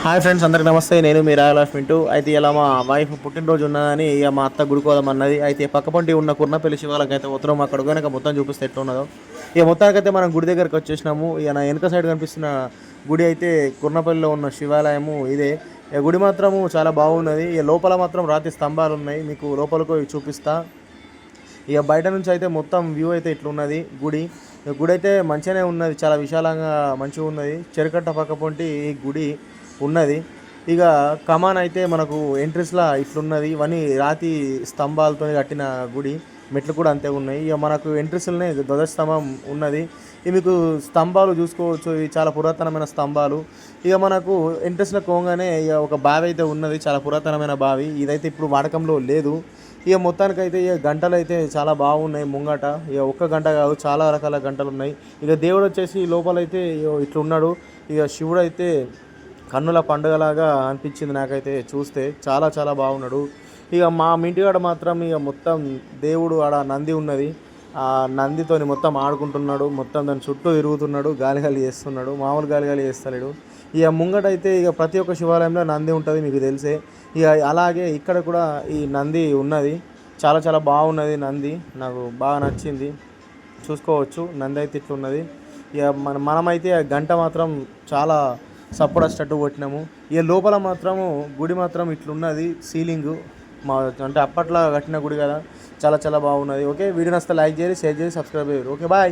Hi friends, అందరికి నమస్తే. నేను మీ రాయలాఫ్ మింటూ. అయితే ఇలా మా వైఫ్ పుట్టినరోజు ఉన్నదని ఇక మా అత్త గుడికోదామన్నది. అయితే పక్కపంటి ఉన్న కుర్నపల్లి శివాలకి అయితే ఉత్తరం అక్కడ కనుక మొత్తం చూపిస్తే ఎట్లున్నదో. ఇక మొత్తానికైతే మనం గుడి దగ్గరకు వచ్చేసినాము. ఇక నా వెనక సైడ్ కనిపిస్తున్న గుడి అయితే కుర్నపల్లిలో ఉన్న శివాలయము ఇదే. ఇక గుడి మాత్రము చాలా బాగున్నది. ఇక లోపల మాత్రం రాతి స్తంభాలు ఉన్నాయి, మీకు లోపలికి చూపిస్తా. ఇక బయట నుంచి అయితే మొత్తం వ్యూ అయితే ఇట్లున్నది గుడి. గుడి అయితే మంచిగానే ఉన్నది, చాలా విశాలంగా మంచిగా ఉన్నది. చెరుకట్ట పక్క పొంటి ఈ గుడి ఉన్నది. ఇక కమాన్ అయితే మనకు ఎంట్రీస్లా ఇట్లున్నది. ఇవన్నీ రాతి స్తంభాలతో కట్టిన గుడి. మెట్లు కూడా అంతే ఉన్నాయి. ఇక మనకు ఎంట్రీస్లోనే ధ్వజస్తంభం ఉన్నది. ఇవి మీకు స్తంభాలు చూసుకోవచ్చు, ఇవి చాలా పురాతనమైన స్తంభాలు. ఇక మనకు ఎంట్రెస్లో పోగానే ఇక ఒక బావి అయితే ఉన్నది, చాలా పురాతనమైన బావి. ఇదైతే ఇప్పుడు వాడకంలో లేదు. ఇక మొత్తానికైతే ఇక గంటలు అయితే చాలా బాగున్నాయి ముంగట. ఇక ఒక్క గంట కాదు, చాలా రకాల గంటలు ఉన్నాయి. ఇక దేవుడు వచ్చేసి లోపలైతే ఇట్లున్నాడు. ఇక శివుడు అయితే కన్నుల పండుగలాగా అనిపించింది నాకైతే చూస్తే. చాలా చాలా బాగున్నాడు. ఇక మా ఇంటికాడ మాత్రం ఇక మొత్తం దేవుడు ఆడ నంది ఉన్నది. ఆ నందితోని మొత్తం ఆడుకుంటున్నాడు, మొత్తం దాని చుట్టూ తిరుగుతున్నాడు, గాలి గాలి చేస్తున్నాడు. మామూలు గాలి గాలి చేస్తలేడు. ఇక ముంగటైతే ఇక ప్రతి ఒక్క శివాలయంలో నంది ఉంటుంది, మీకు తెలిసే. ఇక అలాగే ఇక్కడ కూడా ఈ నంది ఉన్నది. చాలా చాలా బాగున్నది నంది, నాకు బాగా నచ్చింది. చూసుకోవచ్చు నంది అయితే ఇట్లున్నది. ఇక మనమైతే గంట మాత్రం చాలా సపోర్ట్ వచ్చేటట్టు కొట్టినాము. ఇక లోపల మాత్రము గుడి మాత్రం ఇట్లున్నది. సీలింగు మా అంటే అప్పట్లో కట్టిన గుడి కదా, చాలా చాలా బాగున్నది. ఓకే, వీడియో నచ్చితే లైక్ చేయండి, షేర్ చేసి సబ్స్క్రైబ్ చేయండి. Okay, bye.